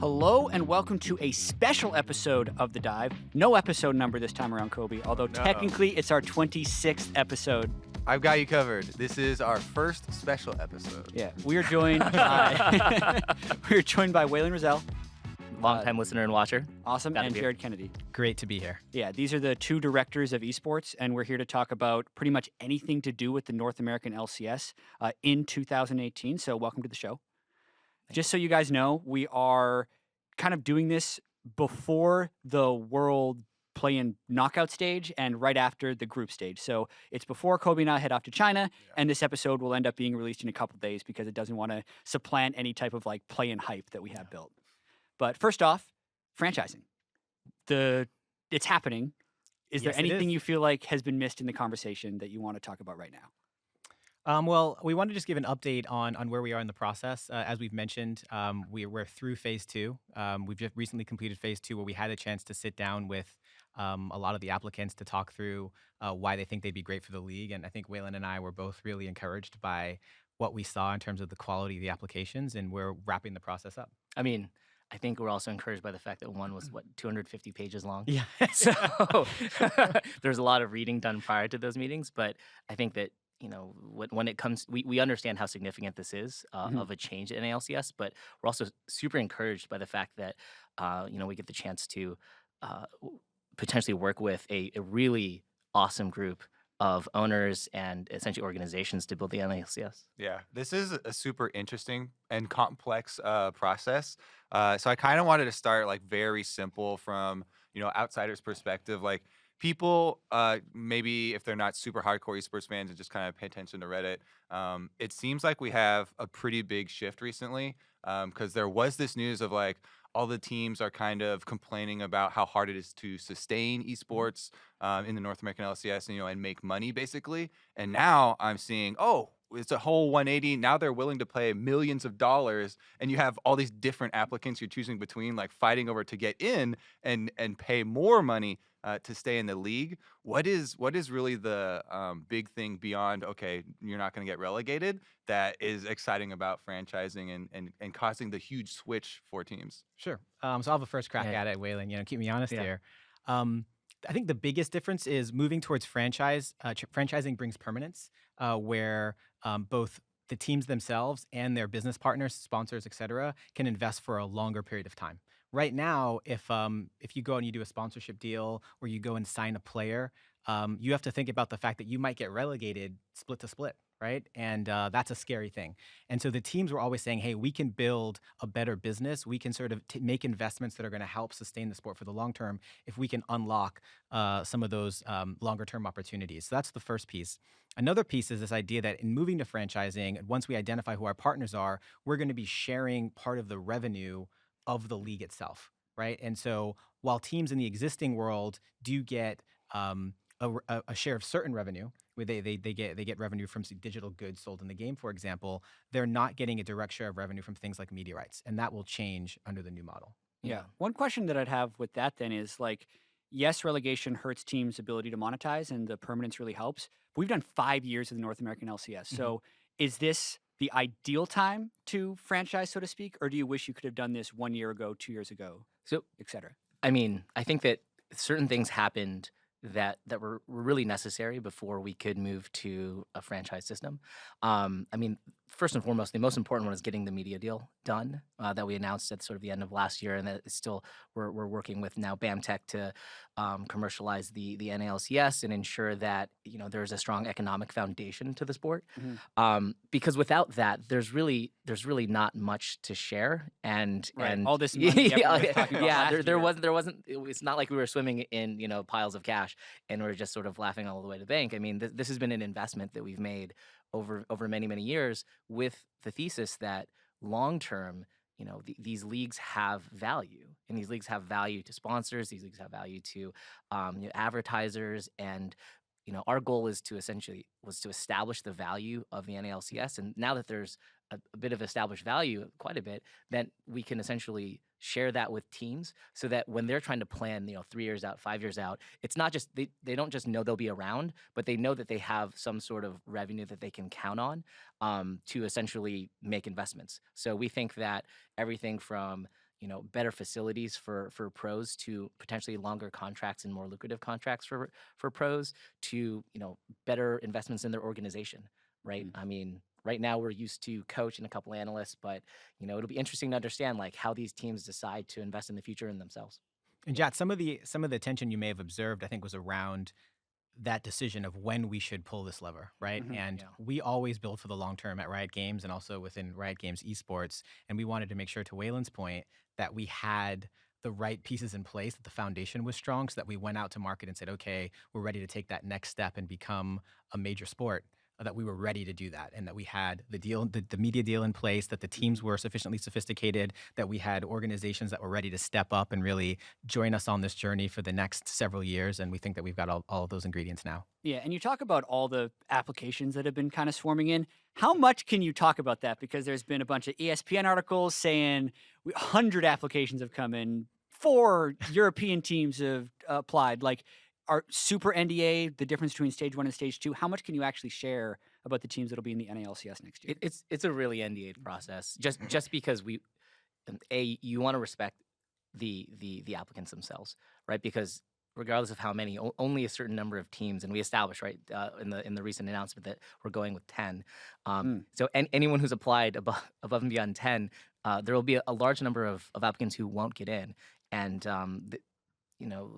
Hello and welcome to a special episode of The Dive. No episode number this time around, Kobe, although technically it's our 26th episode. I've got you covered. This is our first special episode. Yeah, we are joined by Whalen, Rozelle. Long-time listener and watcher. Awesome, Glad to and be Jared Kennedy. Great to be here. Yeah, these are the two directors of esports, and we're here to talk about pretty much anything to do with the North American LCS in 2018, so welcome to the show. Just so you guys know, we are kind of doing this before the World Play-in knockout stage and right after the group stage. So it's before Kobe and I head off to China, and this episode will end up being released in a couple days because it doesn't want to supplant any type of like play-in hype that we have built. But first off, franchising. It's happening. Is there anything you feel like has been missed in the conversation that you want to talk about right now? Well, we want to just give an update on where we are in the process. As we've mentioned, we're through phase two. We've just recently completed phase two, where we had a chance to sit down with a lot of the applicants to talk through why they think they'd be great for the league. And I think Whalen and I were both really encouraged by what we saw in terms of the quality of the applications, and we're wrapping the process up. I mean, I think we're also encouraged by the fact that one was, 250 pages long? Yeah. So there's a lot of reading done prior to those meetings, but I think that, you know, when it comes, we understand how significant this is of a change in NA LCS, but we're also super encouraged by the fact that, we get the chance to potentially work with a really awesome group of owners and essentially organizations to build the NA LCS. Yeah, this is a super interesting and complex process. So I kind of wanted to start like very simple from, outsiders' perspective. Like people, maybe if they're not super hardcore esports fans and just kind of pay attention to Reddit, it seems like we have a pretty big shift recently because there was this news of like, all the teams are kind of complaining about how hard it is to sustain esports in the North American LCS, and make money basically. And now I'm seeing, it's a whole 180. Now they're willing to pay millions of dollars, and you have all these different applicants you're choosing between, like fighting over to get in and pay more money to stay in the league. What is really the big thing beyond, okay, you're not going to get relegated, that is exciting about franchising and causing the huge switch for teams? Sure. So I'll have a first crack at it, Whalen. Keep me honest here. I think the biggest difference is moving towards franchise. Franchising brings permanence, where both the teams themselves and their business partners, sponsors, et cetera, can invest for a longer period of time. Right now, if you go and you do a sponsorship deal or you go and sign a player, you have to think about the fact that you might get relegated split to split, right? And that's a scary thing. And so the teams were always saying, hey, we can build a better business. We can sort of make investments that are going to help sustain the sport for the long term if we can unlock some of those longer term opportunities. So that's the first piece. Another piece is this idea that in moving to franchising, once we identify who our partners are, we're going to be sharing part of the revenue of the league itself, right? And so while teams in the existing world do get a share of certain revenue, where they get revenue from digital goods sold in the game, for example, they're not getting a direct share of revenue from things like media rights, and that will change under the new model. Yeah. One question that I'd have with that then is like, yes, relegation hurts teams' ability to monetize, and the permanence really helps. But we've done 5 years of the North American LCS, so is this the ideal time to franchise, so to speak, or do you wish you could have done this 1 year ago, 2 years ago, So, et cetera? I mean, I think that certain things happened that were really necessary before we could move to a franchise system. I mean, first and foremost, the most important one is getting the media deal done that we announced at sort of the end of last year, and that is still we're working with now BAMTech to commercialize the NALCS and ensure that there's a strong economic foundation to the sport. Because without that, there's really not much to share. And all this money there wasn't. It's not like we were swimming in piles of cash and we're just sort of laughing all the way to the bank. I mean, this has been an investment that we've made over many years with the thesis that long term, these leagues have value, and these leagues have value to sponsors. These leagues have value to advertisers, and our goal was to establish the value of the NALCS. And now that there's a bit of established value, quite a bit, then we can essentially share that with teams so that when they're trying to plan, 3 years out, 5 years out, it's not just, they don't just know they'll be around, but they know that they have some sort of revenue that they can count on to essentially make investments. So we think that everything from, better facilities for pros, to potentially longer contracts and more lucrative contracts for pros, to better investments in their organization, right? I mean, right now we're used to coach and a couple analysts, but it'll be interesting to understand like how these teams decide to invest in the future in themselves. And Jat, some of the tension you may have observed, I think, was around that decision of when we should pull this lever, right? And we always build for the long term at Riot Games and also within Riot Games Esports. And we wanted to make sure, to Whalen's point, that we had the right pieces in place, that the foundation was strong, so that we went out to market and said, okay, we're ready to take that next step and become a major sport. That we were ready to do that, and that we had the deal, the media deal in place, that the teams were sufficiently sophisticated, that we had organizations that were ready to step up and really join us on this journey for the next several years. And we think that we've got all of those ingredients now. Yeah, and you talk about all the applications that have been kind of swarming in. How much can you talk about that? Because there's been a bunch of ESPN articles saying 100 applications have come in, 4 European teams have applied. Like, our Super NDA, the difference between Stage 1 and Stage 2, how much can you actually share about the teams that'll be in the NA LCS next year? It's a really NDA process, just because you want to respect the applicants themselves, right? Because regardless of how many, only a certain number of teams, and we established, right, in the recent announcement that we're going with 10. So anyone who's applied above and beyond 10, there will be a large number of applicants who won't get in, and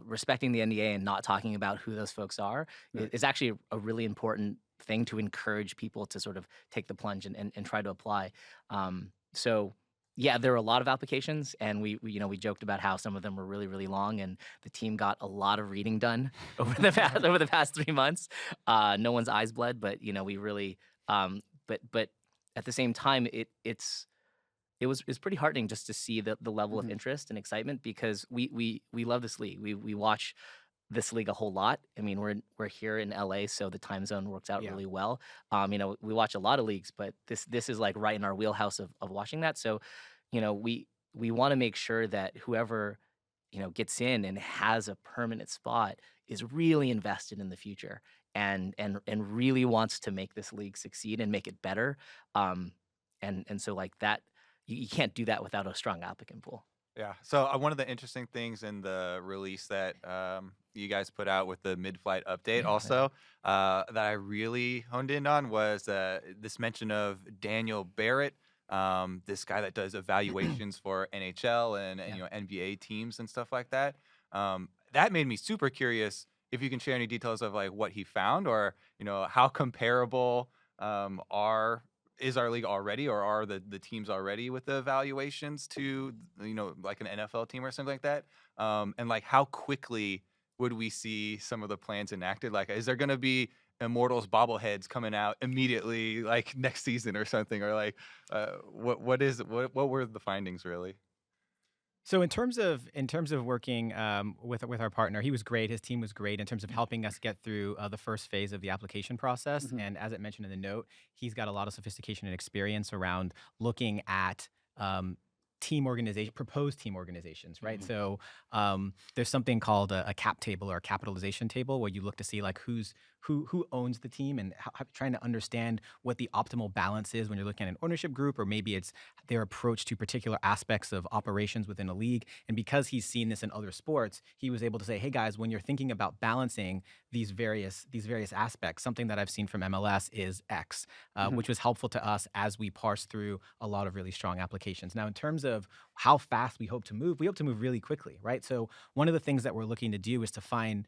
respecting the NDA and not talking about who those folks are is actually a really important thing to encourage people to sort of take the plunge and try to apply. So yeah, there are a lot of applications, and we joked about how some of them were really, really long, and the team got a lot of reading done over the past 3 months. No one's eyes bled, but we really but at the same time it's pretty heartening just to see the level of interest and excitement, because we love this league. We watch this league a whole lot. I mean, we're here in LA, so the time zone works out really well. We watch a lot of leagues, but this is like right in our wheelhouse of watching that. So, we want to make sure that whoever gets in and has a permanent spot is really invested in the future and really wants to make this league succeed and make it better. And so like that. You can't do that without a strong applicant pool. Yeah. So one of the interesting things in the release that you guys put out with the mid-flight update that I really honed in on was this mention of Daniel Barrett, this guy that does evaluations for NHL and NBA teams and stuff like that. That made me super curious if you can share any details of like what he found, or how comparable is our league already, or are the teams already with the evaluations to like an NFL team or something like that? And like how quickly would we see some of the plans enacted? Like, is there going to be Immortals bobbleheads coming out immediately, like next season or something, or like what were the findings really? So in terms of working with our partner, he was great. His team was great in terms of helping us get through the first phase of the application process. And as it mentioned in the note, he's got a lot of sophistication and experience around looking at proposed team organizations, right? So there's something called a cap table or a capitalization table, where you look to see like who owns the team, and trying to understand what the optimal balance is when you're looking at an ownership group, or maybe it's their approach to particular aspects of operations within a league. And because he's seen this in other sports, he was able to say, hey guys, when you're thinking about balancing these various aspects, something that I've seen from MLS is X, which was helpful to us as we parse through a lot of really strong applications. Now, in terms of how fast we hope to move really quickly, right? So one of the things that we're looking to do is to find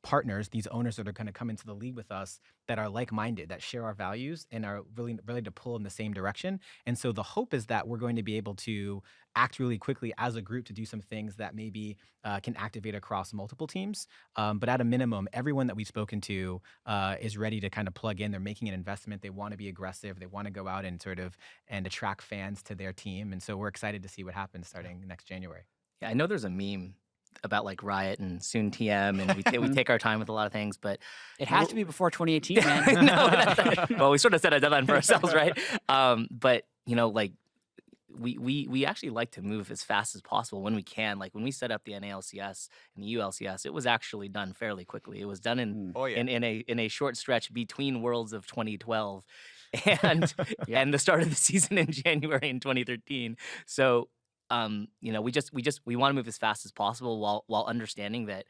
partners, these owners that are going to come into the league with us, that are like-minded, that share our values and are really ready to pull in the same direction. And so the hope is that we're going to be able to act really quickly as a group to do some things that maybe can activate across multiple teams. But at a minimum, everyone that we've spoken to is ready to kind of plug in. They're making an investment. They want to be aggressive. They want to go out and and attract fans to their team. And so we're excited to see what happens starting next January. Yeah, I know there's a meme about like Riot and soon TM, and we take our time with a lot of things, but it has to be before 2018, man. No, well, we sort of set a deadline for ourselves, right? But like we actually like to move as fast as possible when we can. Like when we set up the NA LCS and the ULCS, it was actually done fairly quickly. It was done in a short stretch between Worlds of 2012 and and the start of the season in January in 2013. So we want to move as fast as possible while understanding that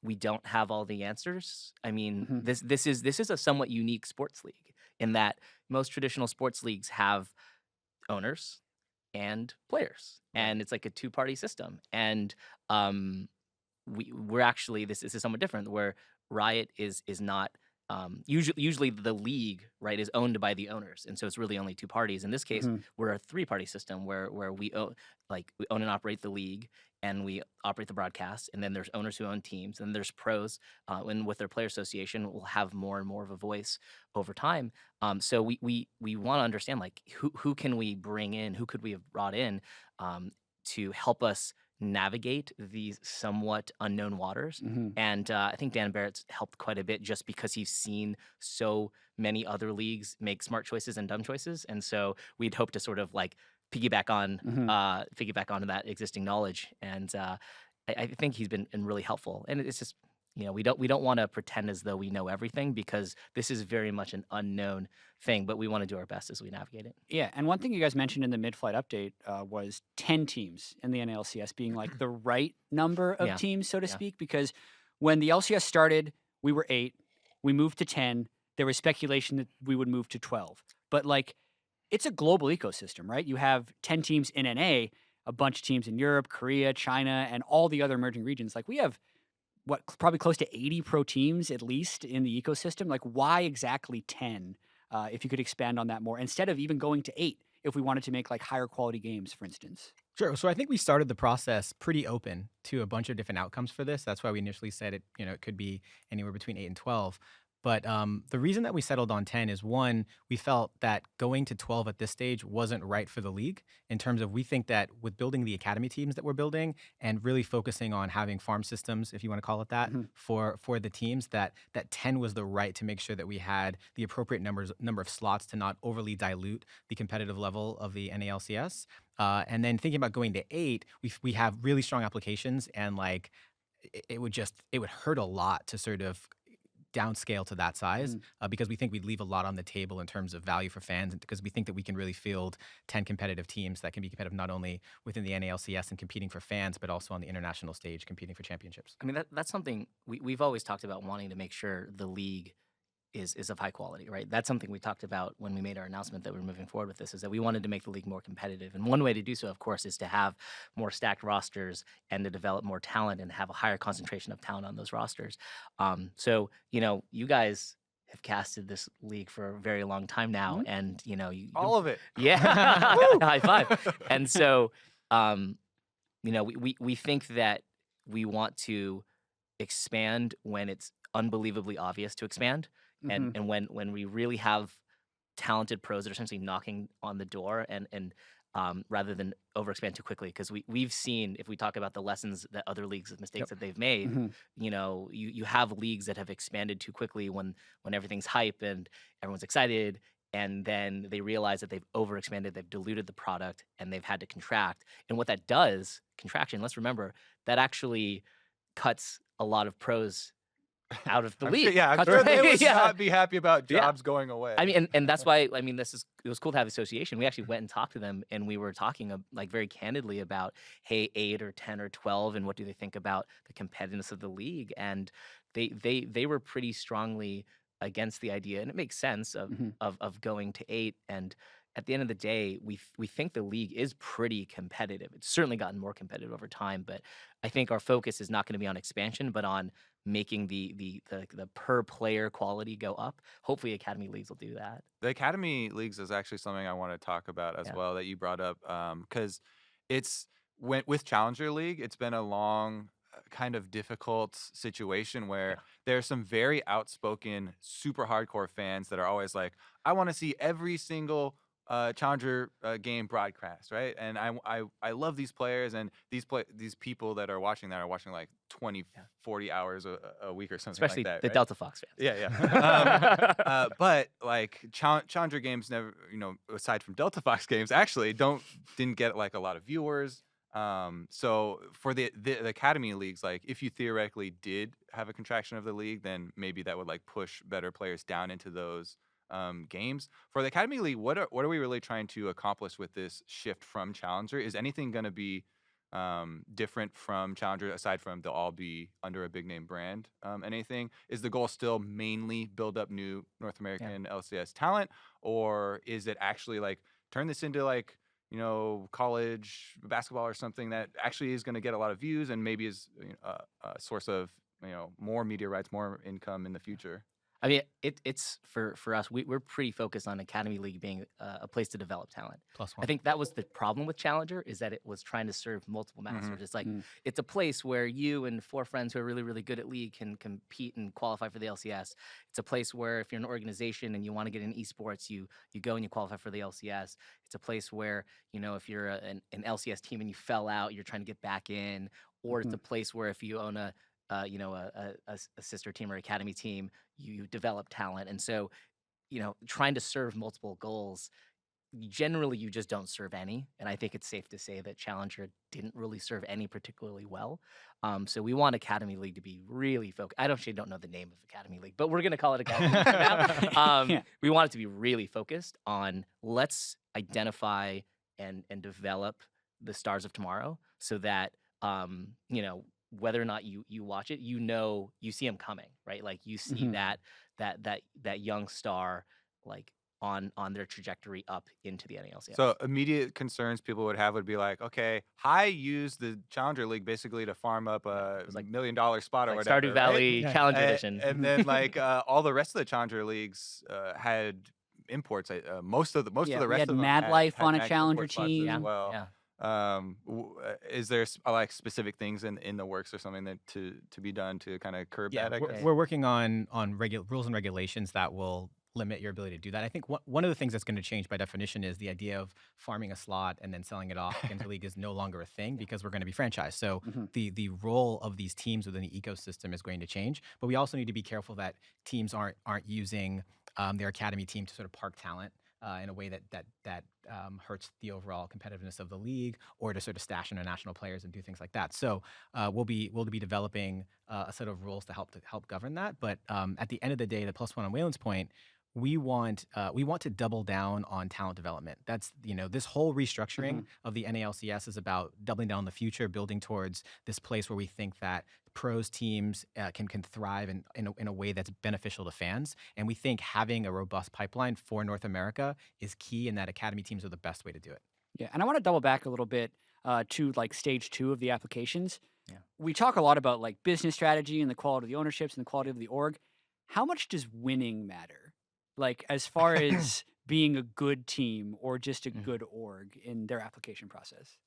we don't have all the answers. I mean, Mhm. this is a somewhat unique sports league in that most traditional sports leagues have owners and players, Right. and it's like a two-party system. And um, we're actually this is somewhat different, where Riot is not. Usually the league, right, is owned by the owners, and so it's really only two parties. In this case, Mhm. we're a three-party system where we own and operate the league, and we operate the broadcast, and then there's owners who own teams, and there's pros, and with their player association, will have more and more of a voice over time. So we want to understand, like, who can we bring in, who could we have brought in, to help us navigate these somewhat unknown waters. Mhm. And I think Dan Barrett's helped quite a bit just because he's seen so many other leagues make smart choices and dumb choices. And so we'd hope to sort of like piggyback onto that existing knowledge. And I think he's been really helpful. And it's just, we don't want to pretend as though we know everything, because this is very much an unknown thing, but we want to do our best as we navigate it. Yeah, and one thing you guys mentioned in the mid-flight update was 10 teams in the NA LCS being like the right number of Yeah. teams, so to Yeah. speak, because when the LCS started, we were 8, we moved to 10, there was speculation that we would move to 12. But like, it's a global ecosystem, right? You have 10 teams in NA, a bunch of teams in Europe, Korea, China, and all the other emerging regions. Like, we have probably close to 80 pro teams at least in the ecosystem. Like, why exactly 10? If you could expand on that more, instead of even going to 8, if we wanted to make like higher quality games, for instance. Sure. So I think we started the process pretty open to a bunch of different outcomes for this. That's why we initially said it, it could be anywhere between 8 and 12. But the reason that we settled on 10 is, one, we felt that going to 12 at this stage wasn't right for the league, in terms of, we think that with building the academy teams that we're building and really focusing on having farm systems, if you want to call it that, Mhm. for the teams, that 10 was the right to make sure that we had the appropriate number of slots to not overly dilute the competitive level of the NALCS. And then thinking about going to 8, we have really strong applications, and like it would hurt a lot to sort of downscale to that size, because we think we'd leave a lot on the table in terms of value for fans, and because we think that we can really field 10 competitive teams that can be competitive not only within the NALCS and competing for fans, but also on the international stage competing for championships. I mean, that's something we've always talked about, wanting to make sure the league is of high quality, right? That's something we talked about when we made our announcement that we're moving forward with this, is that we wanted to make the league more competitive. And one way to do so, of course, is to have more stacked rosters and to develop more talent and have a higher concentration of talent on those rosters. So, you guys have casted this league for a very long time now, and All of it. Yeah, high five. And so, we think that we want to expand when it's unbelievably obvious to expand, and when we really have talented pros that are essentially knocking on the door, and rather than overexpand too quickly, because we've seen, if we talk about the lessons that other leagues, mistakes that they've made, you have leagues that have expanded too quickly when everything's hype and everyone's excited, and then they realize that they've overexpanded, they've diluted the product, and they've had to contract. And what that does, contraction, let's remember, that actually cuts a lot of pros out of the league. I'm sure they would not be happy about jobs going away. I mean, and that's why, it was cool to have the association. We actually went and talked to them, and we were talking like very candidly about, hey, 8 or 10 or 12, and what do they think about the competitiveness of the league? And they were pretty strongly against the idea, and it makes sense of going to 8. And at the end of the day, we think the league is pretty competitive. It's certainly gotten more competitive over time, but I think our focus is not going to be on expansion, but on making the per player quality go up. Hopefully academy leagues will do that. The academy leagues is actually something I want to talk about as well, that you brought up, because with Challenger League, it's been a long, kind of difficult situation where there are some very outspoken, super hardcore fans that are always like, I want to see every single Challenger game broadcast, right? And I love these players, and these people that are watching like 20, 40 hours a week or something, especially like that. The right? Delta Fox fans. Yeah. But like Challenger games never, aside from Delta Fox games, actually didn't get like a lot of viewers. So for the academy leagues, like if you theoretically did have a contraction of the league, then maybe that would like push better players down into those games. For the Academy League, what are we really trying to accomplish with this shift from Challenger? Is anything going to be different from Challenger aside from they'll all be under a big name brand? Anything? Is the goal still mainly build up new North American LCS talent, or is it actually like turn this into like, you know, college basketball or something that actually is going to get a lot of views and maybe is a source of, you know, more media rights, more income in the future? I mean, it's for us. We're pretty focused on Academy League being a place to develop talent. +1. I think that was the problem with Challenger, is that it was trying to serve multiple masters. It's like it's a place where you and 4 friends who are really, really good at League can compete and qualify for the LCS. It's a place where if you're an organization and you want to get in esports, you go and you qualify for the LCS. It's a place where, you know, if you're an LCS team and you fell out, you're trying to get back in. Or it's a place where if you own a sister team or academy team, you develop talent. And so, you know, trying to serve multiple goals, generally you just don't serve any. And I think it's safe to say that Challenger didn't really serve any particularly well. So we want Academy League to be really focused. I actually don't know the name of Academy League, but we're going to call it Academy League for now. We want it to be really focused on let's identify and develop the stars of tomorrow so that, you know, whether or not you watch it, you know, you see them coming, right? Like you see that young star like on their trajectory up into the NA LCS. So immediate concerns people would have would be like, okay, High used the Challenger League basically to farm up a was like $1 million spot or like whatever, Stardew Valley right? Challenger Edition. And then like all the rest of the Challenger leagues had imports. Most of the we rest had of them Mad had Life on a Mag Challenger import spots team. as well. Yeah. Is there like specific things in the works or something that to be done to kind of curb that? I guess? We're working on rules and regulations that will limit your ability to do that. I think one of the things that's going to change by definition is the idea of farming a slot and then selling it off into league is no longer a thing because we're going to be franchised. So the role of these teams within the ecosystem is going to change. But we also need to be careful that teams aren't using their academy team to sort of park talent in a way that hurts the overall competitiveness of the league, or to sort of stash international players and do things like that. So we'll be developing a set of rules to help govern that. But at the end of the day, the +1 on Whalen's point, we want to double down on talent development. That's, you know, this whole restructuring of the NA LCS is about doubling down on the future, building towards this place where we think that pros teams can thrive in a way that's beneficial to fans. And we think having a robust pipeline for North America is key, and that academy teams are the best way to do it. Yeah, and I want to double back a little bit to like stage 2 of the applications. Yeah. We talk a lot about like business strategy and the quality of the ownerships and the quality of the org. How much does winning matter? Like as far as being a good team or just a good org in their application process?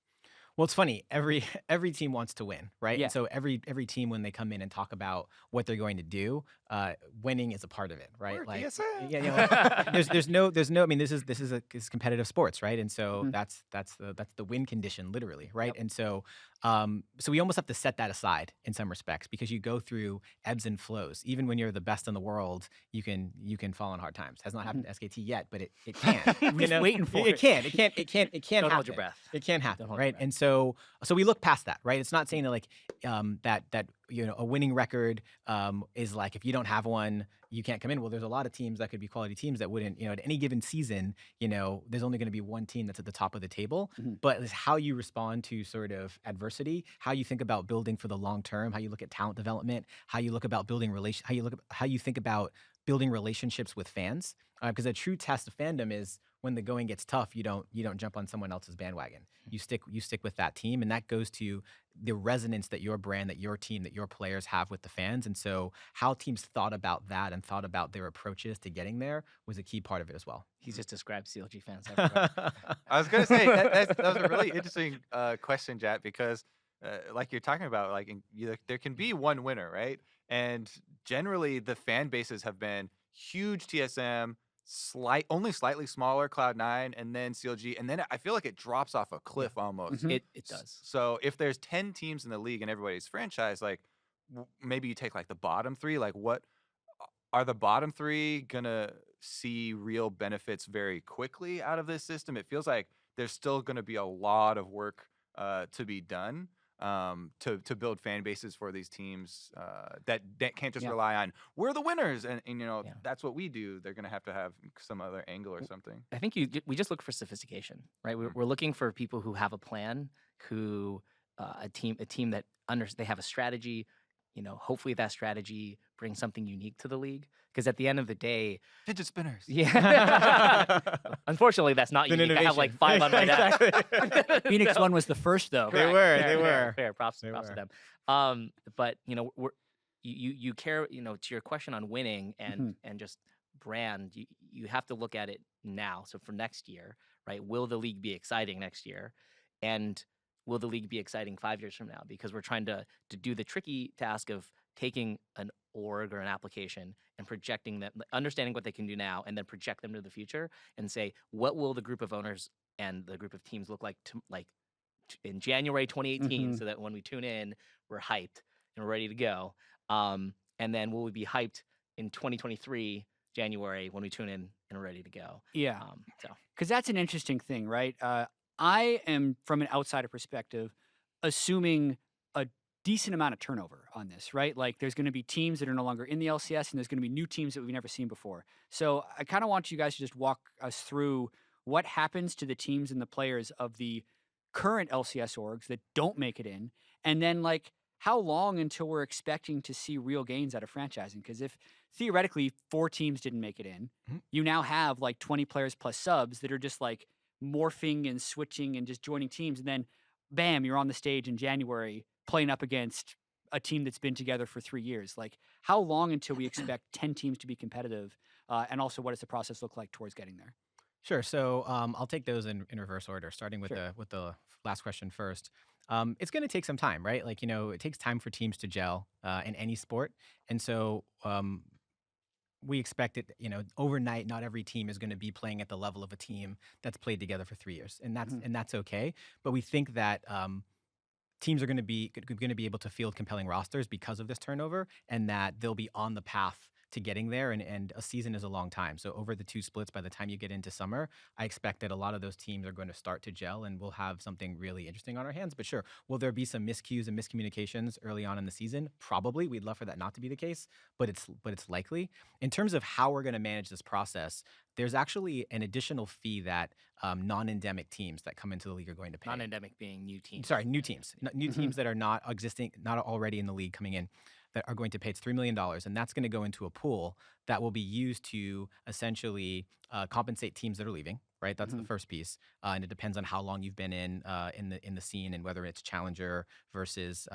Well, it's funny. Every team wants to win, right? Yeah. And so every team, when they come in and talk about what they're going to do, winning is a part of it, right? We're Like, DSM. yeah, there's no. I mean, this is competitive sports, right? And so that's the win condition, literally, right? Yep. And so so we almost have to set that aside in some respects, because you go through ebbs and flows. Even when you're the best in the world, you can fall on hard times. Has not happened to SKT yet, but it can. We're just waiting for it. It can Don't happen. hold your breath. It can happen, Don't hold your right? breath. And so we look past that, right? It's not saying that like that you know, a winning record is like, if you don't have one, you can't come in. Well, there's a lot of teams that could be quality teams that wouldn't, you know, at any given season, you know, there's only going to be one team that's at the top of the table. But it's how you respond to sort of adversity, how you think about building for the long term, how you look at talent development, how you look about building how you think about building relationships with fans. Because a true test of fandom is when the going gets tough, you don't jump on someone else's bandwagon. You stick with that team, and that goes to the resonance that your brand, that your team, that your players have with the fans. And so how teams thought about that and thought about their approaches to getting there was a key part of it as well. He's just described CLG fans everywhere. I was going to say that was a really interesting question, Jat, because like you're talking about, like there can be one winner, right? And generally the fan bases have been huge TSM, only slightly smaller Cloud9, and then CLG, and then I feel like it drops off a cliff almost. It does. So if there's 10 teams in the league and everybody's franchised, like maybe you take like the bottom 3, like what are the bottom 3 gonna see real benefits very quickly out of this system? It feels like there's still gonna be a lot of work to be done. to build fan bases for these teams that can't just Yeah. rely on we're the winners and you know Yeah. that's what we do. They're gonna have to have some other angle or something. I think we just look for sophistication, right? Mhm. We're looking for people who have a plan, who a team that they have a strategy. You know, hopefully that strategy brings something unique to the league. Because at the end of the day, Fidget spinners. yeah. Unfortunately, that's not It's an unique. I have like innovation. 5 on my desk. Exactly. Phoenix So- One was the first, though. They Correct. were, Fair, they fair, were. fair. Props They to were. them. But you know, you care. You know, to your question on winning and just brand, you have to look at it now. So for next year, right? Will the league be exciting next year? And will the league be exciting 5 years from now? Because we're trying to do the tricky task of taking an org or an application and projecting them, understanding what they can do now, and then project them to the future and say, what will the group of owners and the group of teams look like in January 2018, so that when we tune in, we're hyped and we're ready to go. And then will we be hyped in 2023 January when we tune in and we're ready to go? Yeah. So Because that's an interesting thing, right? I am, from an outsider perspective, assuming a decent amount of turnover on this, right? Like there's going to be teams that are no longer in the LCS and there's going to be new teams that we've never seen before. So I kind of want you guys to just walk us through what happens to the teams and the players of the current LCS orgs that don't make it in. And then like how long until we're expecting to see real gains out of franchising? Because if theoretically 4 teams didn't make it in, you now have like 20 players plus subs that are just like morphing and switching and just joining teams. And then bam, you're on the stage in January playing up against a team that's been together for 3 years. Like how long until we expect 10 teams to be competitive? And also what does the process look like towards getting there? Sure. So I'll take those in reverse order, starting with Sure. the last question first. It's going to take some time, right? Like, you know, it takes time for teams to gel in any sport. And so we expect it, you know, overnight, not every team is going to be playing at the level of a team that's played together for 3 years. And that's okay. But we think that teams are going to be able to field compelling rosters because of this turnover, and that they'll be on the path to getting there. And a season is a long time. So over the 2 splits, by the time you get into summer, I expect that a lot of those teams are going to start to gel and we'll have something really interesting on our hands. But sure, will there be some miscues and miscommunications early on in the season? Probably. We'd love for that not to be the case, but it's likely. In terms of how we're going to manage this process, there's actually an additional fee that non-endemic teams that come into the league are going to pay. non-endemic being new teams. Sorry, new teams. New teams that are not existing, not already in the league coming in, that are going to pay. It's $3 million, and that's going to go into a pool that will be used to essentially compensate teams that are leaving. Right, that's the first piece, and it depends on how long you've been in the scene and whether it's challenger versus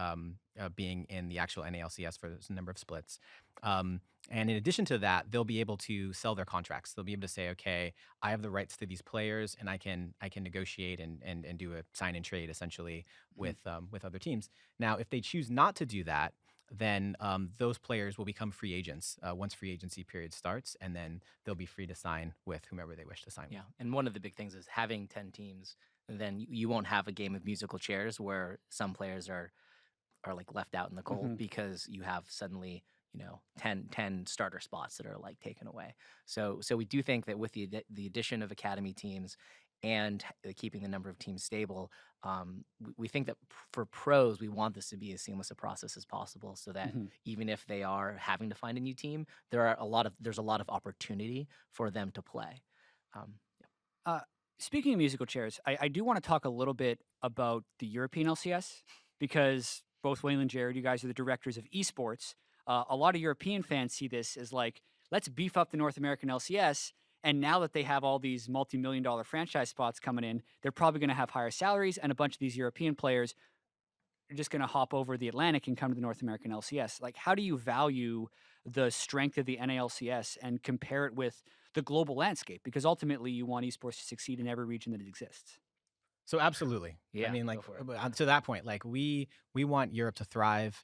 being in the actual NA LCS for the number of splits. And in addition to that, they'll be able to sell their contracts. They'll be able to say, okay, I have the rights to these players, and I can negotiate and do a sign and trade essentially with other teams. Now, if they choose not to do that, then those players will become free agents once free agency period starts, and then they'll be free to sign with whomever they wish to sign Yeah, with. and one of the big things is having 10 teams. Then you won't have a game of musical chairs where some players are like left out in the cold because you have suddenly 10 starter spots that are like taken away. So we do think that with the addition of academy teams and keeping the number of teams stable, we think that for pros, we want this to be as seamless a process as possible, so that even if they are having to find a new team, there's a lot of opportunity for them to play. Speaking of musical chairs, I do want to talk a little bit about the European LCS because both Whalen and Jared, you guys are the directors of esports. A lot of European fans see this as like, let's beef up the North American LCS. And now that they have all these multi-million-dollar franchise spots coming in, they're probably going to have higher salaries, and a bunch of these European players are just going to hop over the Atlantic and come to the North American LCS. Like, how do you value the strength of the NA LCS and compare it with the global landscape? Because ultimately, you want esports to succeed in every region that it exists. So absolutely. Yeah, I mean, go like for it. to that point, like we want Europe to thrive.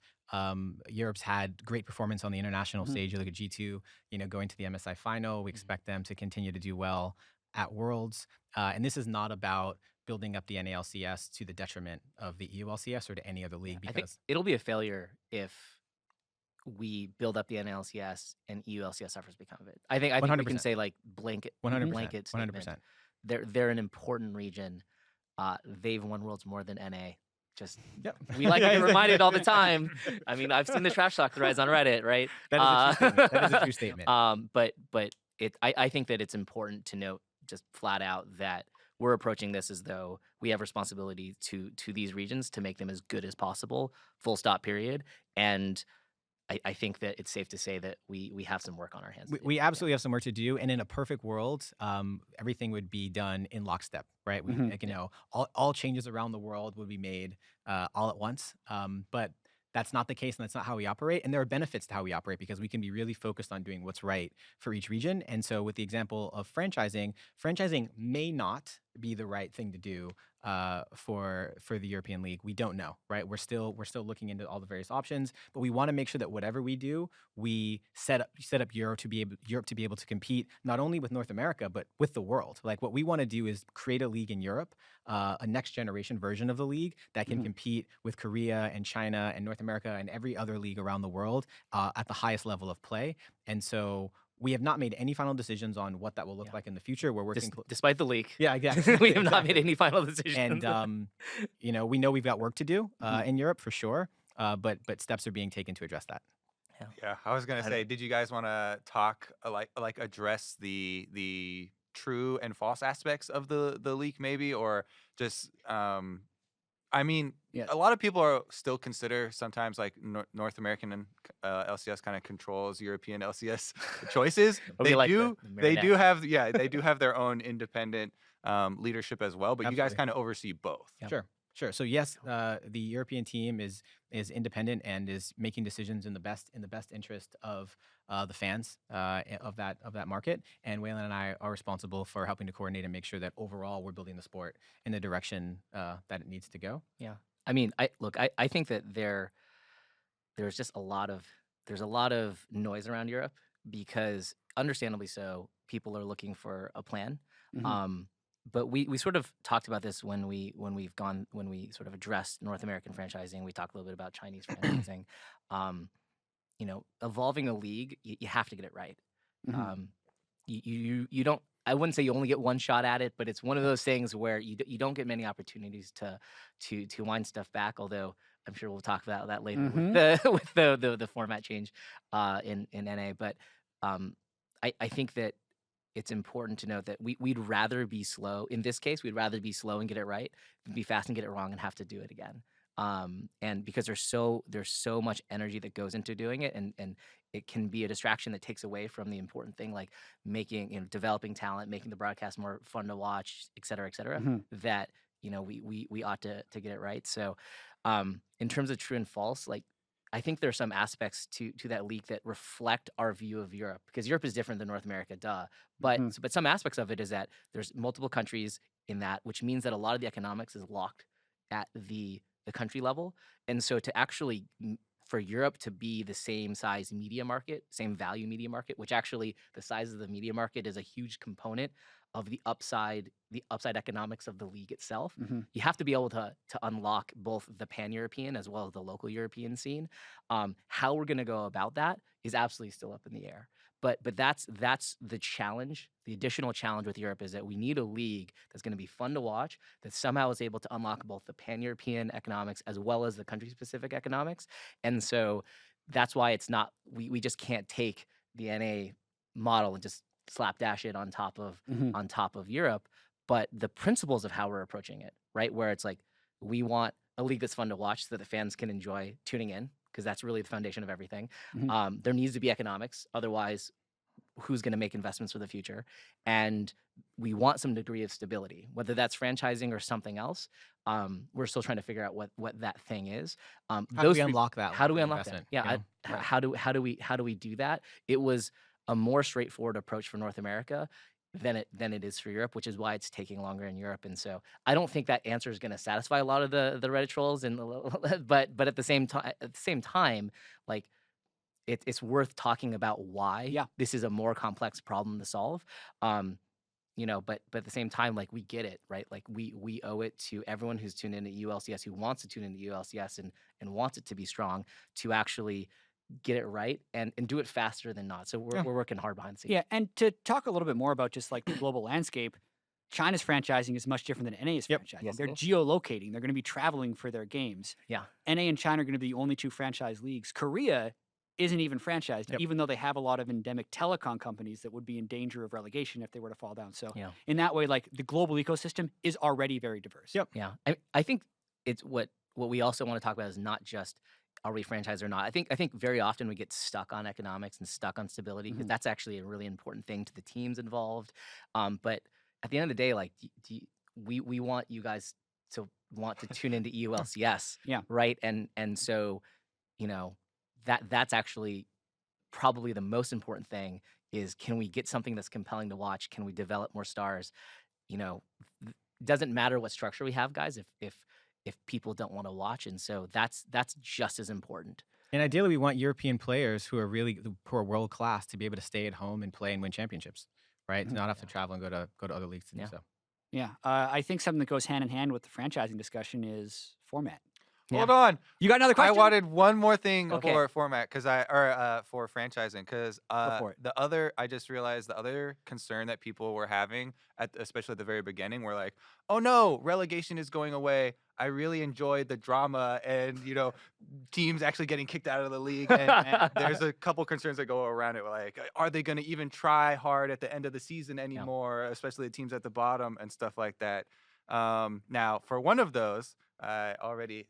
Europe's had great performance on the international stage. You look at G2, going to the MSI final. We expect them to continue to do well at Worlds. And this is not about building up the NALCS to the detriment of the EULCS or to any other league. I think Because it'll be a failure if we build up the NLCS and EULCS suffers because of it. I think we can 100%. say like blanket 100%, blanket statement. 100%. They're an important region. They've won Worlds more than NA. just Yep. we like to get reminded all the time. I mean, I've seen the trash talk threads on Reddit, right? That is a true statement. That is a true statement. But I think that it's important to note just flat out that we're approaching this as though we have responsibility to these regions to make them as good as possible, full stop, period. And I think that it's safe to say that we have some work on our hands. We absolutely have some work to do, and in a perfect world, everything would be done in lockstep, right? We, like, you know, all changes around the world would be made all at once, but that's not the case, and that's not how we operate. And there are benefits to how we operate because we can be really focused on doing what's right for each region. And so, with the example of franchising may not be the right thing to do for the European League. We don't know, right? We're still looking into all the various options, but we want to make sure that whatever we do, we set up Europe to be able to compete not only with North America but with the world. Like, what we want to do is create a league in Europe, a next generation version of the league that can compete with Korea and China and North America and every other league around the world at the highest level of play. And so we have not made any final decisions on what that will look like in the future. We're working despite the leak. Yeah, exactly. We have not made any final decisions. And you know, we know we've got work to do in Europe for sure. But steps are being taken to address that. Yeah, I was gonna say, did you guys want to talk like address the true and false aspects of the leak, maybe, or just I mean, a lot of people are still consider sometimes like North American and LCS kind of controls European LCS choices. They do have their own independent leadership as well, but you guys kind of oversee both. Yep. Sure. So yes, the European team is independent and is making decisions in the best interest of the fans of that market. And Whalen and I are responsible for helping to coordinate and make sure that overall we're building the sport in the direction that it needs to go. Yeah. I mean, I think that there's just a lot of noise around Europe because, understandably so, people are looking for a plan. But we sort of talked about this when we sort of addressed North American franchising. We talked a little bit about Chinese franchising. You know, evolving a league, you have to get it right. You don't. I wouldn't say you only get one shot at it, but it's one of those things where you don't get many opportunities to wind stuff back. Although I'm sure we'll talk about that later with the format change in NA. But I think that it's important to note that we'd rather be slow. In this case, we'd rather be slow and get it right than be fast and get it wrong and have to do it again. And because there's so much energy that goes into doing it, and it can be a distraction that takes away from the important thing, like developing talent, making the broadcast more fun to watch, et cetera, that, we ought to get it right. So in terms of true and false, like, I think there's some aspects to that leak that reflect our view of Europe, because Europe is different than North America, duh. But some aspects of it is that there's multiple countries in that, which means that a lot of the economics is locked at the country level. And so to actually, for Europe to be the same size media market, same value media market, which actually the size of the media market is a huge component of the upside economics of the league itself. You have to be able to unlock both the pan-European as well as the local European scene. How we're going to go about that is absolutely still up in the air. But that's the challenge. The additional challenge with Europe is that we need a league that's going to be fun to watch, that somehow is able to unlock both the pan-European economics as well as the country-specific economics. And so that's why it's not, we just can't take the NA model and just slapdash it on top of Europe. But the principles of how we're approaching it, right, where it's like, we want a league that's fun to watch so that the fans can enjoy tuning in, because that's really the foundation of everything. There needs to be economics. Otherwise, who's going to make investments for the future? And we want some degree of stability, whether that's franchising or something else. We're still trying to figure out what that thing is. How do we unlock that? How do we unlock that? Yeah. How do we do that? It was a more straightforward approach for North America than it is for Europe, which is why it's taking longer in Europe. And so I don't think that answer is going to satisfy a lot of the Reddit trolls, but at the same time, like, it's worth talking about why this is a more complex problem to solve. But at the same time, like, we get it, right? Like, we owe it to everyone who's tuned in to ULCS, who wants to tune into ULCS and wants it to be strong, to actually get it right and do it faster than not. So we're working hard behind the scenes. Yeah, and to talk a little bit more about just like the global landscape, China's franchising is much different than NA's Yep. franchising. Yes, They're it is. geolocating. They're going to be traveling for their games. Yeah. NA and China are going to be the only two franchise leagues. Korea isn't even franchised, Yep. even though they have a lot of endemic telecom companies that would be in danger of relegation if they were to fall down. So Yeah. in that way, like the global ecosystem is already very diverse. Yep. Yeah, I think it's what we also want to talk about is not just are we franchised or not. I think very often we get stuck on economics and stuck on stability because Mhm. that's actually a really important thing to the teams involved. But at the end of the day, like we want you guys to want to tune into EULCS, Yeah. right? And so you know that's actually probably the most important thing is can we get something that's compelling to watch? Can we develop more stars? You know, doesn't matter what structure we have, guys, if people don't want to watch. And so that's just as important. And ideally, we want European players who are world class to be able to stay at home and play and win championships, right? To not have to travel and go to other leagues to do Yeah. so. Yeah. I think something that goes hand in hand with the franchising discussion is format. Hold on. You got another question? I wanted one more thing Okay. for format for franchising because for it. I just realized the other concern that people were having especially at the very beginning were like, oh no, relegation is going away. I really enjoyed the drama and teams actually getting kicked out of the league. And there's a couple concerns that go around it, like, are they going to even try hard at the end of the season anymore, especially the teams at the bottom and stuff like that. Now, for one of those, I already,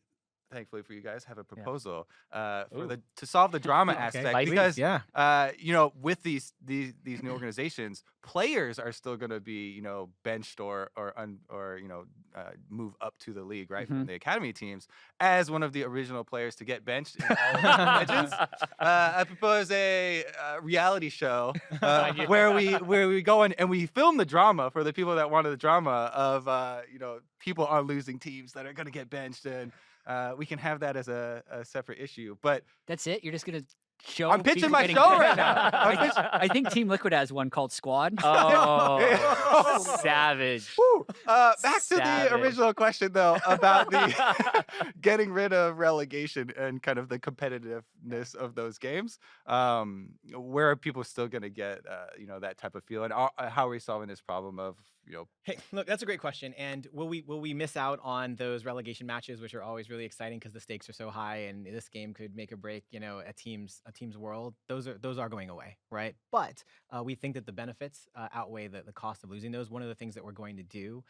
thankfully for you guys, have a proposal to solve the drama aspect Please. because Yeah. with these new organizations, players are still going to be benched or move up to the league, right, from the academy teams. As one of the original players to get benched in all of the legends, I propose a reality show where we go in and we film the drama for the people that wanted the drama of people on losing teams that are going to get benched, and we can have that as a separate issue. But That's it? You're just going to show I'm pitching people my getting show benched? right now. I think Team Liquid has one called Squad. Oh, savage. Woo. Back to the Savage. original question, though, about the getting rid of relegation and kind of the competitiveness of those games. Where are people still going to get, that type of feel? And how are we solving this problem of, Hey, look, that's a great question. And will we miss out on those relegation matches, which are always really exciting because the stakes are so high, and this game could make or break, a team's world? Those are going away, right? But we think that the benefits outweigh the cost of losing those. One of the things that we're going to do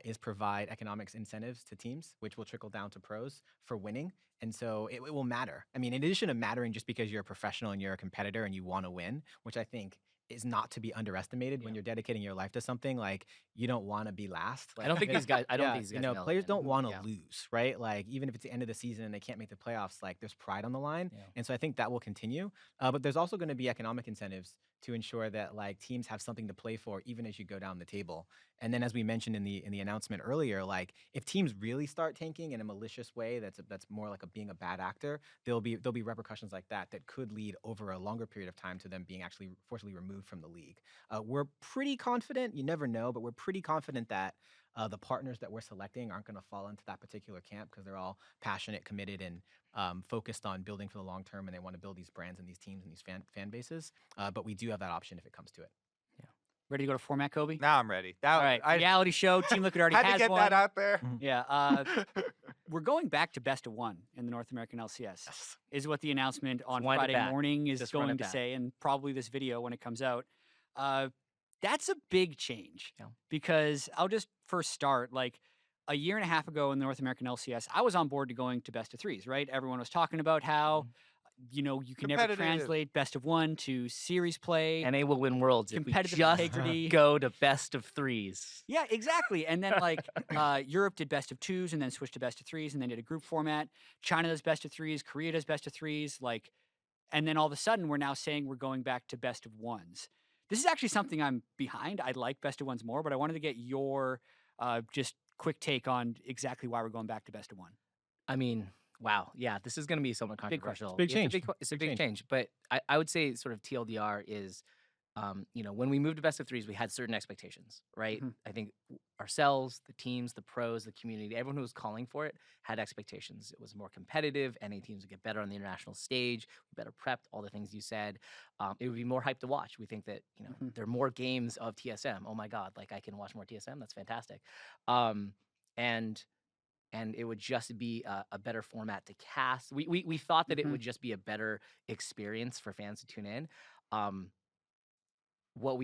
is provide economics incentives to teams, which will trickle down to pros for winning. And so it will matter. I mean, in addition to mattering just because you're a professional and you're a competitor and you want to win, which I think is not to be underestimated when you're dedicating your life to something. Like, you don't want to be last. Like, I don't think these guys. I don't think these guys. know players that. don't want to lose, right? Like, even if it's the end of the season and they can't make the playoffs, like, there's pride on the line. Yeah. And so I think that will continue. But there's also going to be economic incentives to ensure that, like, teams have something to play for even as you go down the table. And then, as we mentioned in the announcement earlier, like, if teams really start tanking in a malicious way, that's more like being a bad actor, there'll be repercussions like that could lead over a longer period of time to them being actually forcibly removed from the league. We're pretty confident. You never know, but we're pretty confident that the partners that we're selecting aren't going to fall into that particular camp because they're all passionate, committed, and focused on building for the long term, and they want to build these brands and these teams and these fan bases. But we do have that option if it comes to it. Ready to go to format, Kobe? now I'm ready. All right. Reality show. Team Liquid already had has to get one. that out there. Yeah. We're going back to best of one in the North American LCS, is what the announcement on wind it Friday back. morning is Just run going it to back. say, and probably this video when it comes out. That's a big change Yeah. because I'll just first start, like, a year and a half ago in the North American LCS, I was on board to going to best of threes, right? Everyone was talking about how, you can never Competitive. translate best of one to series play. NA will win worlds if we Competitive just integrity. go to best of threes. Yeah, exactly. And then, like, Europe did best of twos and then switched to best of threes and then did a group format. China does best of threes. Korea does best of threes. Like, and then all of a sudden, we're now saying we're going back to best of ones. This is actually something I'm behind. I like best of ones more, but I wanted to get your just quick take on exactly why we're going back to best of one. I mean, wow. Yeah, this is going to be somewhat Big question. controversial. Big change. It's a big change. But I would say sort of TLDR is when we moved to best of threes, we had certain expectations, right? Mhm. I think ourselves, the teams, the pros, the community, everyone who was calling for it had expectations. It was more competitive. NA teams would get better on the international stage, better prepped, all the things you said. It would be more hype to watch. We think that, Mhm. there are more games of TSM. Oh my God, like I can watch more TSM. That's fantastic. Um, and and it would just be a better format to cast. We thought that it Mhm. would just be a better experience for fans to tune in. Um, what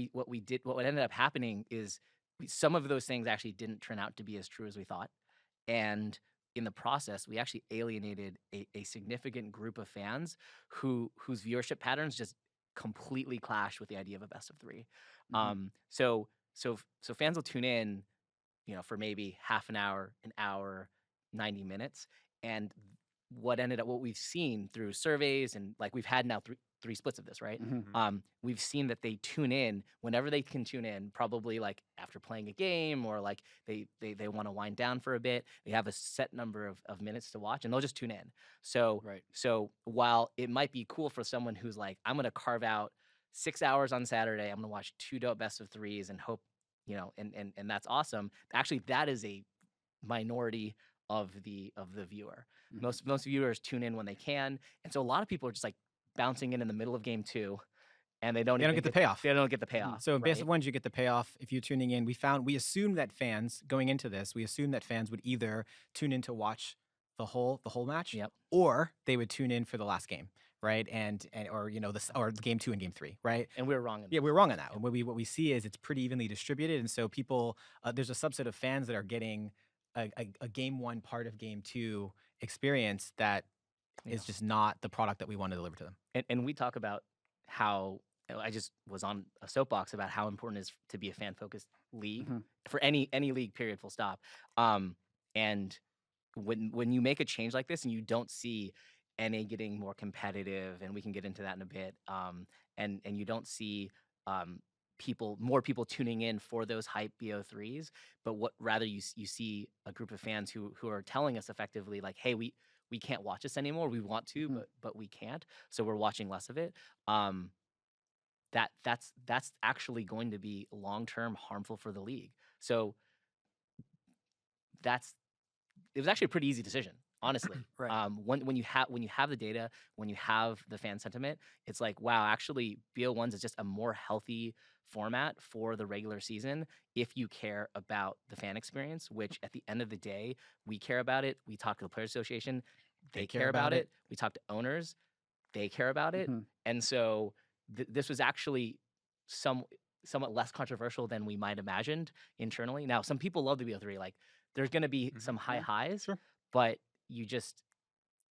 ended up happening is some of those things actually didn't turn out to be as true as we thought, and in the process we actually alienated a significant group of fans whose viewership patterns just completely clashed with the idea of a best of three. Mhm. So fans will tune in, for maybe half an hour, 90 minutes. And what we've seen through surveys, and like we've had now three splits of this, right? Mhm. We've seen that they tune in whenever they can tune in, probably like after playing a game, or like they want to wind down for a bit. They have a set number of minutes to watch, and they'll just tune in. So Right. so while it might be cool for someone who's like, I'm gonna carve out 6 hours on Saturday, I'm gonna watch 2 dope best of threes and hope, and that's awesome. Actually, that is a minority of the viewer. Mhm. Most viewers tune in when they can, and so a lot of people are just like bouncing in the middle of game 2, and they don't They don't even get the payoff. they don't get the payoff. So in best right? of ones, you get the payoff. If you're tuning in, we assumed that fans going into this, we assumed that fans would either tune in to watch the whole match, Yep. or they would tune in for the last game, right? And or or game 2 and game 3, right? And we were wrong. Yeah, we're wrong on that. What we see is it's pretty evenly distributed, and so people, there's a subset of fans that are getting a game 1 part of game 2 experience that is Yeah. just not the product that we want to deliver to them. And we talk about how I just was on a soapbox about how important it is to be a fan focused league Mhm. for any league, period, full stop. And when you make a change like this and you don't see NA getting more competitive, and we can get into that in a bit, and you don't see um, more people tuning in for those hype BO3s, but what rather you see a group of fans who are telling us effectively like, hey, we can't watch this anymore. We want to, Mhm. but we can't. So we're watching less of it. That's actually going to be long term harmful for the league. So it was actually a pretty easy decision, honestly. Right. When you have the data, when you have the fan sentiment, it's like, wow, actually, BO1s is just a more healthy format for the regular season if you care about the fan experience. Which at the end of the day, we care about it. We talk to the Players Association, they care about it. We talk to owners, they care about it. Mhm. And so this was actually somewhat less controversial than we might imagined internally. Now, some people love the BO3. Like, there's going to be some high Yeah, highs, sure. but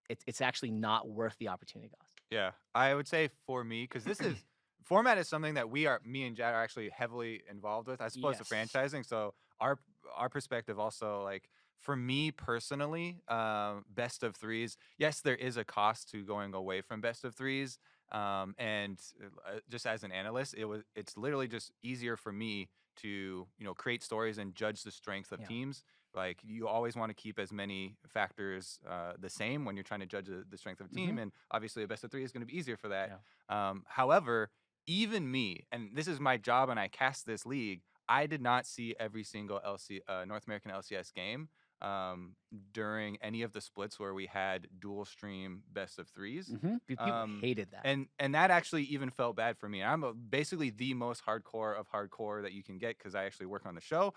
it's actually not worth the opportunity cost. Yeah, I would say for me, because this is format is something that me and Jad are actually heavily involved with, as opposed to Yes. franchising. So our perspective also, like for me personally, best of threes. Yes, there is a cost to going away from best of threes. And just as an analyst, it's literally just easier for me to create stories and judge the strength of Yeah. teams. Like you always want to keep as many factors the same when you're trying to judge the strength of a team, and obviously a best of three is going to be easier for that. However, even me, and this is my job, and I cast this league, I did not see every single North American LCS game during any of the splits where we had dual stream best of threes. Mhm. People hated that. And that actually even felt bad for me. I'm basically the most hardcore of hardcore that you can get because I actually work on the show.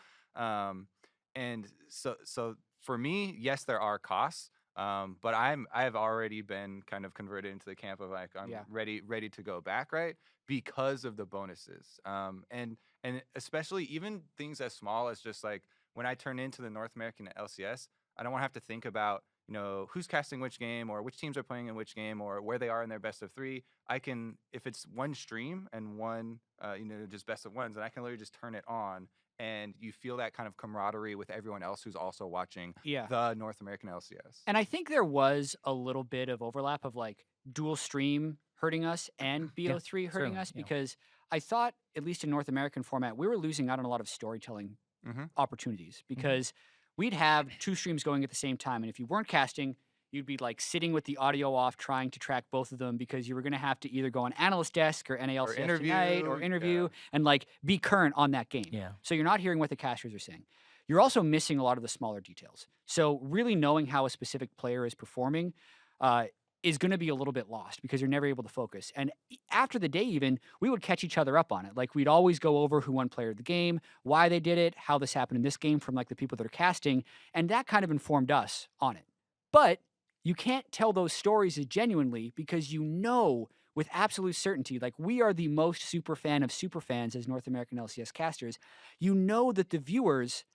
And so for me, yes, there are costs. But I've already been kind of converted into the camp of like I'm Yeah. ready to go back, right? Because of the bonuses. And especially even things as small as just like when I turn into the North American LCS, I don't want to have to think about who's casting which game or which teams are playing in which game or where they are in their best of three. I can, if it's one stream and one just best of ones, then I can literally just turn it on, and you feel that kind of camaraderie with everyone else who's also watching Yeah. the North American LCS. And I think there was a little bit of overlap of like dual stream hurting us and BO3 hurting certainly, us yeah. because I thought, at least in North American format, we were losing out on a lot of storytelling Mm-hmm. opportunities because we'd have 2 streams going at the same time. And if you weren't casting, you'd be like sitting with the audio off trying to track both of them because you were going to have to either go on analyst desk or NA LCS tonight or interview and like be current on that game. Yeah. So you're not hearing what the casters are saying. You're also missing a lot of the smaller details. So really knowing how a specific player is performing is going to be a little bit lost because you're never able to focus. And after the day even, we would catch each other up on it. Like we'd always go over who won player of the game, why they did it, how this happened in this game from like the people that are casting. And that kind of informed us on it. But you can't tell those stories as genuinely because you know with absolute certainty, like we are the most super fan of super fans as North American LCS casters, you know that the viewers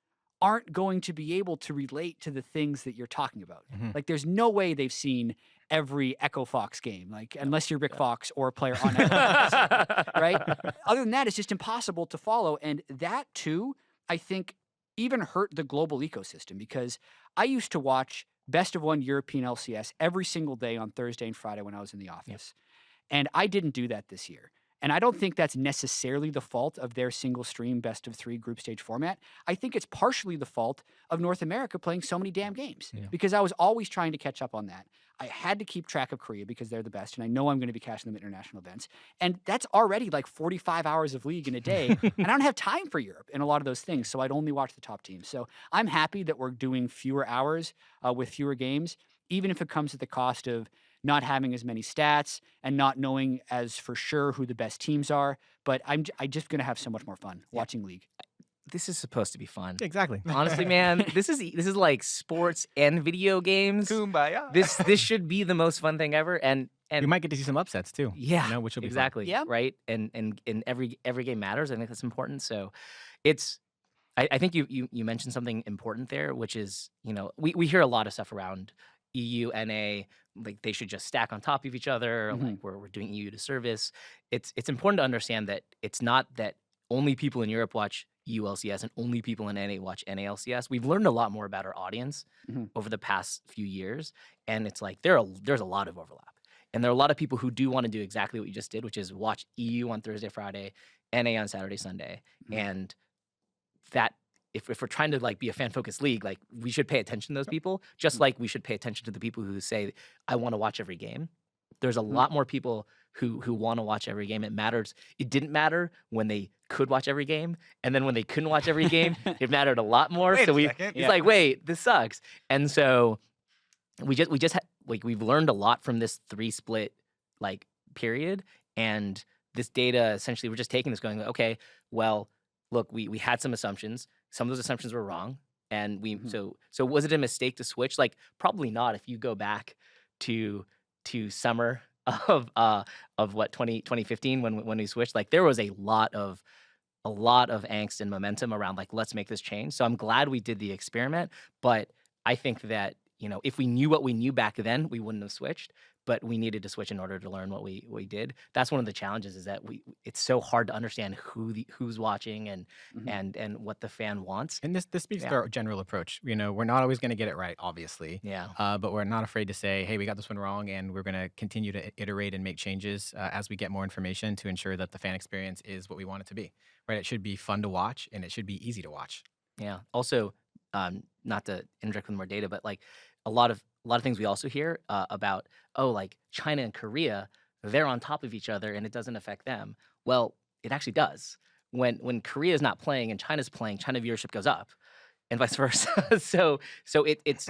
aren't going to be able to relate to the things that you're talking about. Like there's no way they've seen every Echo Fox game, like unless you're Rick Fox or a player on Echo Fox, right? Other than that, it's just impossible to follow. And that too, I think even hurt the global ecosystem because I used to watch Best of One European LCS every single day on Thursday and Friday when I was in the office. And I didn't do that this year. And I don't think that's necessarily the fault of their single stream best of 3 group stage format. I think it's partially the fault of North America playing so many damn games because I was always trying to catch up on that. I had to keep track of Korea because they're the best, and I know I'm going to be catching them at international events. And that's already like 45 hours of league in a day, and I don't have time for Europe and a lot of those things, so I'd only watch the top teams. So I'm happy that we're doing fewer hours with fewer games, even if it comes at the cost of not having as many stats and not knowing as for sure who the best teams are. But I'm just going to have so much more fun watching League. This is supposed to be fun. Exactly. Honestly, man, this is like sports and video games. Kumbaya. This should be the most fun thing ever. And we might get to see some upsets too. Yeah, you know, which will be exactly. Fun. Yeah. Right. And every game matters. I think that's important. So it's I think you mentioned something important there, which is, you know, we hear a lot of stuff around EU, NA, like they should just stack on top of each other, like we're doing EU to service. It's important to understand that it's not that only people in Europe watch EU LCS and only people in NA watch NA LCS. We've learned a lot more about our audience over the past few years, and it's like there's a lot of overlap. And there are a lot of people who do want to do exactly what you just did, which is watch EU on Thursday, Friday, NA on Saturday, Sunday. And that if we're trying to like be a fan-focused league, like we should pay attention to those people, just like we should pay attention to the people who say, I want to watch every game. There's a lot more people who want to watch every game. It matters. It didn't matter when they could watch every game. And then when they couldn't watch every game, it mattered a lot more. Wait so a second. it's like, wait, this sucks. And so we've learned a lot from this 3-split like period. And this data, essentially, we're just taking this going, okay, well, look, we had some assumptions. Some of those assumptions were wrong. And so was it a mistake to switch? Like, probably not. If you go back to summer of what 2015 when we switched, like there was a lot of angst and momentum around like, let's make this change. So I'm glad we did the experiment, but I think that, you know, if we knew what we knew back then, we wouldn't have switched, but we needed to switch in order to learn what we did. That's one of the challenges, is that it's so hard to understand who's watching and what the fan wants. And this speaks to our general approach. You know, we're not always going to get it right, obviously. Yeah. But we're not afraid to say, hey, we got this one wrong, and we're going to continue to iterate and make changes as we get more information to ensure that the fan experience is what we want it to be. Right? It should be fun to watch, and it should be easy to watch. Yeah. Also, not to interject with more data, but like a lot of things we also hear about, like China and Korea, they're on top of each other and it doesn't affect them. Well, it actually does. When Korea is not playing and China's playing, China viewership goes up, and vice versa. so it's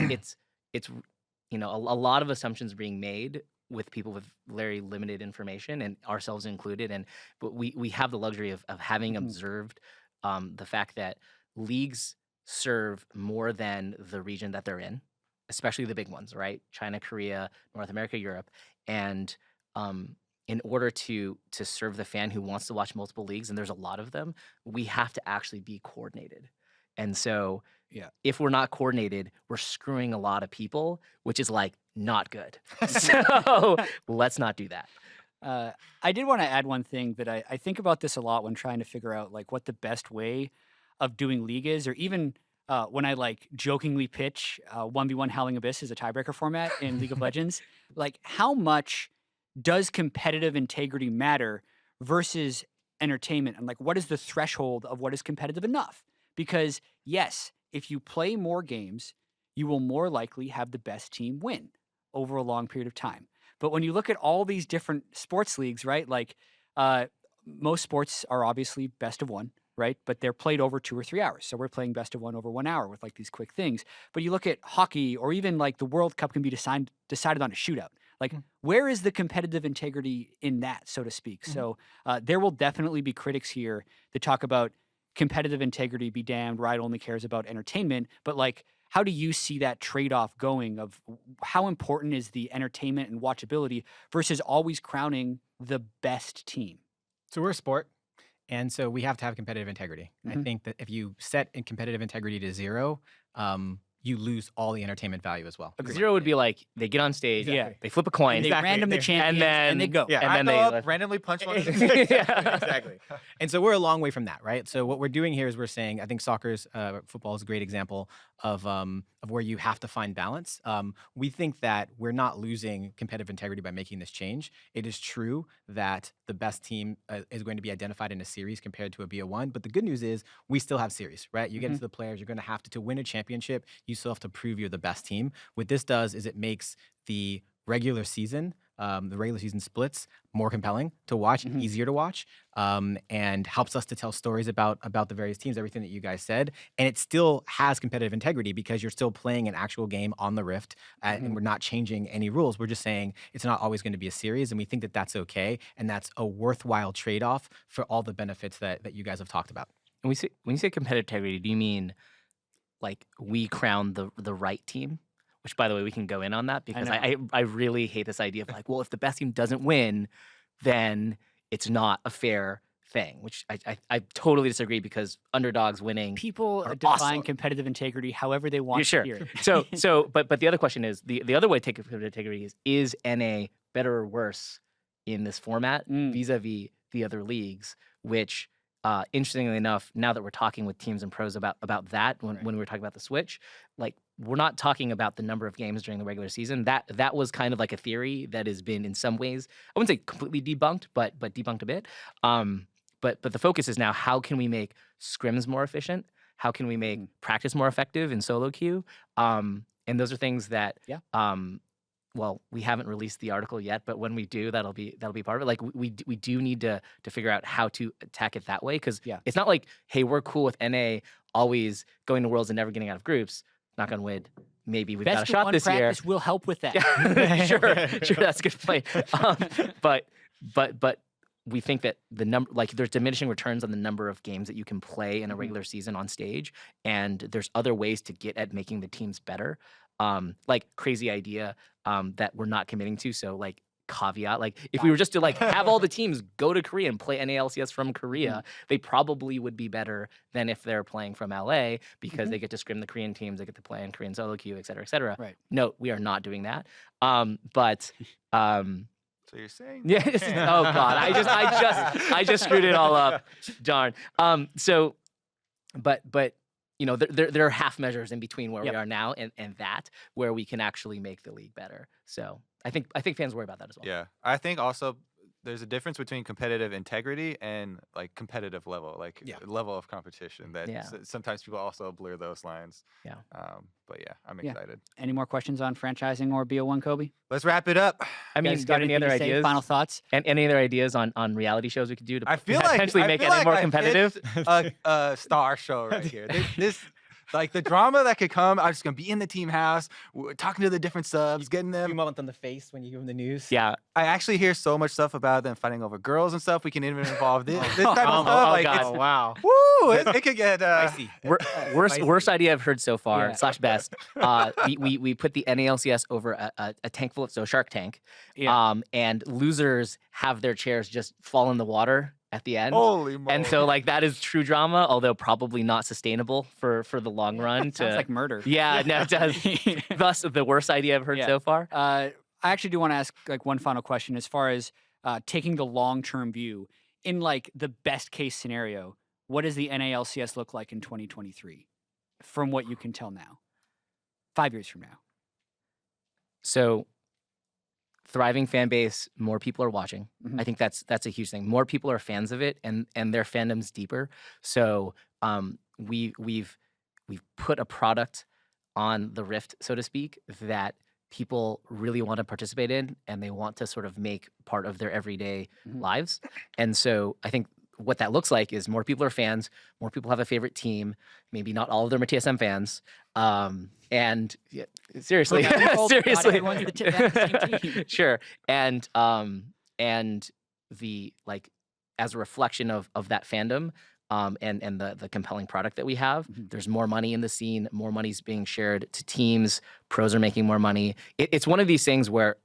you know, a lot of assumptions being made with people with very limited information, and ourselves included. But we have the luxury of having observed the fact that leagues serve more than the region that they're in, especially the big ones, right? China, Korea, North America, Europe. And in order to serve the fan who wants to watch multiple leagues, and there's a lot of them, we have to actually be coordinated. And so if we're not coordinated, we're screwing a lot of people, which is like not good. So let's not do that. I did want to add one thing that I think about this a lot when trying to figure out like what the best way of doing league is, or even when I like jokingly pitch 1v1 Howling Abyss as a tiebreaker format in League of Legends, like how much does competitive integrity matter versus entertainment? And like, what is the threshold of what is competitive enough? Because yes, if you play more games, you will more likely have the best team win. over a long period of time. But when you look at all these different sports leagues, right? Like most sports are obviously best of one, right? But they're played over 2 or 3 hours. So we're playing best of one over 1 hour with like these quick things. But you look at hockey, or even like the World Cup can be decided on a shootout. Like, where is the competitive integrity in that, so to speak? So there will definitely be critics here that talk about competitive integrity, be damned, Riot only cares about entertainment. But like, how do you see that trade-off going of how important is the entertainment and watchability versus always crowning the best team? So we're a sport, and so we have to have competitive integrity. I think that if you set in competitive integrity to 0, you lose all the entertainment value as well. 0 would be like they get on stage, Exactly. they flip a coin, They random the champions, and they go. Yeah, and then I they go up, randomly punch one. exactly. And so we're a long way from that, right? So what we're doing here is we're saying, I think football is a great example of where you have to find balance. We think that we're not losing competitive integrity by making this change. It is true that the best team is going to be identified in a series compared to a BO1, but the good news is we still have series, right? You get into the players, you're going to have to win a championship, you still have to prove you're the best team. What this does is it makes the regular season splits more compelling to watch, easier to watch, and helps us to tell stories about the various teams, everything that you guys said. And it still has competitive integrity because you're still playing an actual game on the Rift, and we're not changing any rules. We're just saying it's not always going to be a series, and we think that that's okay, and that's a worthwhile trade-off for all the benefits that you guys have talked about. And when you say competitive integrity, do you mean like we crown the right team? Which, by the way, we can go in on that because I really hate this idea of like, well, if the best team doesn't win, then it's not a fair thing, which I totally disagree because underdogs winning. People are define awesome. competitive integrity however they want Sure. to hear it. But the other question is, the other way to take competitive integrity is NA better or worse in this format vis-a-vis the other leagues, which interestingly enough, now that we're talking with teams and pros about that, when we were talking about the switch, like we're not talking about the number of games during the regular season. That was kind of like a theory that has been in some ways, I wouldn't say completely debunked, but debunked a bit. But the focus is now, how can we make scrims more efficient? How can we make practice more effective in solo queue? And those are things that well, we haven't released the article yet, but when we do, that'll be part of it. Like we do need to figure out how to attack it that way, because it's not like, hey, we're cool with NA always going to Worlds and never getting out of groups. Knock on wood. Maybe we've got a shot this year. Will help with that. Sure, that's a good point. But we think that the number, like, there's diminishing returns on the number of games that you can play in a regular season on stage, and there's other ways to get at making the teams better. Like crazy idea that we're not committing to. So like caveat, like if we were just to like have all the teams go to Korea and play NA LCS from Korea, they probably would be better than if they're playing from LA, because they get to scrim the Korean teams, they get to play in Korean solo queue, et cetera, et cetera. Right. No, we are not doing that. So you're saying? Yeah. Oh God, I just screwed it all up. Darn. But you know, there are half measures in between where we are now and that, where we can actually make the league better. So I think fans worry about that as well. Yeah, I think also there's a difference between competitive integrity and like competitive level, like level of competition. That sometimes people also blur those lines. Yeah. But yeah, I'm excited. Any more questions on franchising or BO1, Kobe? Let's wrap it up. I mean, got any other ideas? Final thoughts? And any other ideas on reality shows we could do to potentially make it more competitive? A star show right here. This like the drama that could come. I'm just gonna be in the team house, talking to the different subs, getting them. You moment on the face when you give them the news. Yeah. I actually hear so much stuff about them fighting over girls and stuff. We can even involve this type of stuff. Like, God. it's, wow. Woo! It could get worst idea I've heard so far / best. We put the NA LCS over a tank full of Shark Tank, and losers have their chairs just fall in the water at the end. Holy moly. And so like that is true drama, although probably not sustainable for the long run. Sounds like murder. Yeah, no, it does. Thus the worst idea I've heard so far. I actually do want to ask like one final question as far as taking the long-term view. In like the best case scenario, what does the NA LCS look like in 2023 from what you can tell now? 5 years from now. So thriving fan base, more people are watching. I think that's a huge thing. More people are fans of it, and their fandom's deeper. So we've put a product on the Rift, so to speak, that people really want to participate in and they want to sort of make part of their everyday lives. And so I think what that looks like is more people are fans, more people have a favorite team, maybe not all of them are TSM fans. And yeah, seriously, seriously, sure. And the like as a reflection of that fandom, and the compelling product that we have, there's more money in the scene, more money's being shared to teams, pros are making more money. It's one of these things where,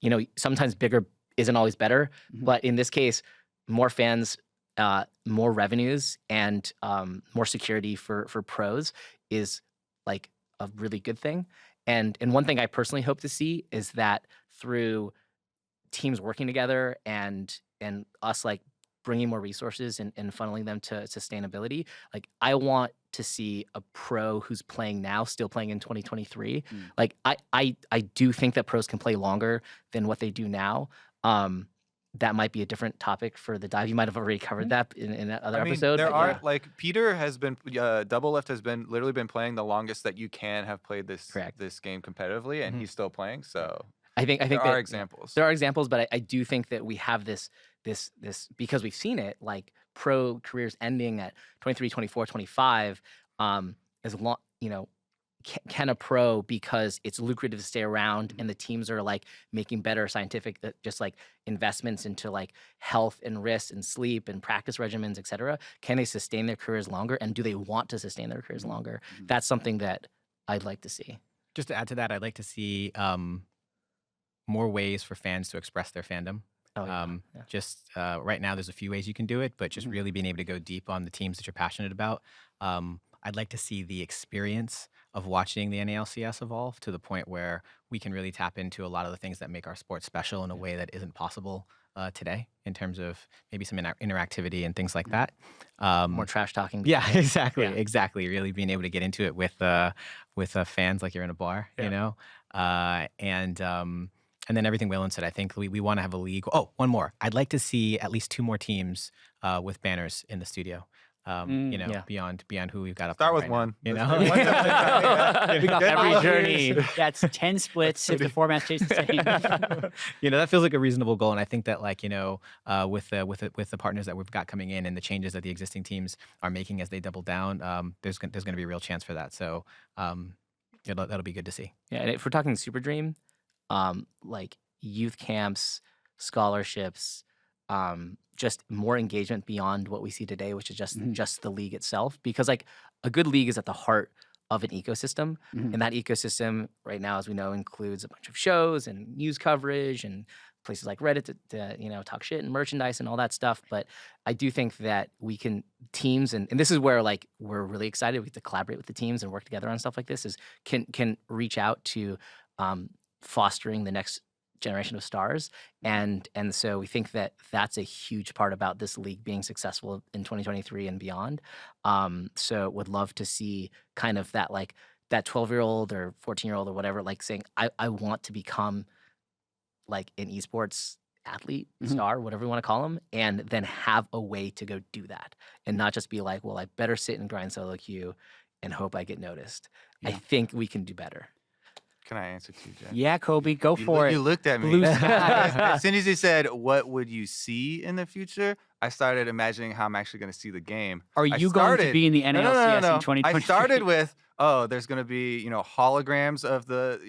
you know, sometimes bigger isn't always better, but in this case, more fans, more revenues, and more security for pros is like a really good thing. And one thing I personally hope to see is that through teams working together and us like bringing more resources and funneling them to sustainability, like I want to see a pro who's playing now still playing in 2023. Like I do think that pros can play longer than what they do now. That might be a different topic for the dive. You might have already covered that in that other episode. There are like Peter has been Double Lift has been literally been playing the longest that you can have played this game competitively, and he's still playing. So I think there are examples. There are examples, but I do think that we have this because we've seen it, like pro careers ending at 23, 24, 25, as long, you know, can a pro, because it's lucrative to stay around and the teams are like making better scientific, just like investments into like health and rest and sleep and practice regimens, et cetera. Can they sustain their careers longer? And do they want to sustain their careers longer? That's something that I'd like to see. Just to add to that, I'd like to see more ways for fans to express their fandom. Just right now, there's a few ways you can do it, but just really being able to go deep on the teams that you're passionate about. I'd like to see the experience of watching the NA LCS evolve to the point where we can really tap into a lot of the things that make our sport special in a way that isn't possible today, in terms of maybe some interactivity and things like that. More trash talking. Yeah, exactly. Really being able to get into it with fans like you're in a bar, you know, and then everything Whalen said. I think we want to have a league. Oh, one more. I'd like to see at least 2 more teams with banners in the studio. You know, beyond who we've got up. Start there with right one. Now, you know, we got every journey. That's 10 splits if the format stays the same. You know, that feels like a reasonable goal, and I think that, like, you know, with the partners that we've got coming in and the changes that the existing teams are making as they double down, there's going to be a real chance for that. So that'll be good to see. Yeah, and if we're talking Super Dream, like youth camps, scholarships, just more engagement beyond what we see today, which is just the league itself. Because like a good league is at the heart of an ecosystem, and that ecosystem right now, as we know, includes a bunch of shows and news coverage and places like Reddit to you know, talk shit and merchandise and all that stuff. But I do think that we can teams, and this is where like we're really excited. We get to collaborate with the teams and work together on stuff like this. Is can reach out to fostering the next generation of stars, and so we think that that's a huge part about this league being successful in 2023 and beyond. So would love to see kind of that, like that 12-year-old or 14-year-old or whatever, like saying I want to become like an esports athlete, star, whatever you want to call them, and then have a way to go do that, and not just be like, well, I better sit and grind solo queue and hope I get noticed. I think we can do better. Can I answer too, Jack? Yeah, Kobe, go for it. You looked at me. Blue sky. As soon as he said, "What would you see in the future?" I started imagining how I'm actually going to see the game. Are you going to be in the NA LCS in 2023? I started with, there's going to be, you know, holograms of the,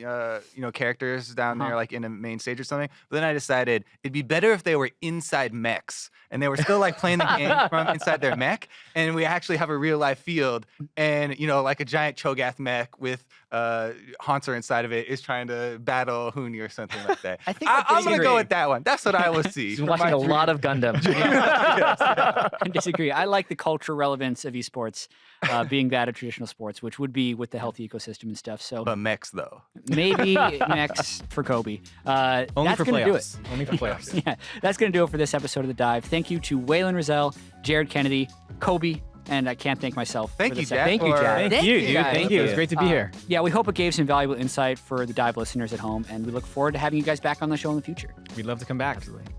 you know, characters down there, like in a main stage or something. But then I decided it'd be better if they were inside mechs and they were still like playing the game from inside their mech, and we actually have a real life field, and you know, like a giant Cho'Gath mech with Haunter inside of it is trying to battle Huni or something like that. I'm going to go with that one. That's what I will see. He's watching a lot of Gundam. I disagree. I like the cultural relevance of esports being that of traditional sports, which would be with the healthy ecosystem and stuff. So, but mechs though, maybe mechs for Kobe. Only for playoffs. Do it. Only for playoffs. Yeah, that's going to do it for this episode of The Dive. Thank you to Whalen, Rozelle, Jared Kennedy, Kobe, and I can't thank myself. Thank you, Jack. Thank you, Jack. Thank you, dude. Thank you. It was great to be here. Yeah, we hope it gave some valuable insight for the Dive listeners at home, and we look forward to having you guys back on the show in the future. We'd love to come back. Absolutely.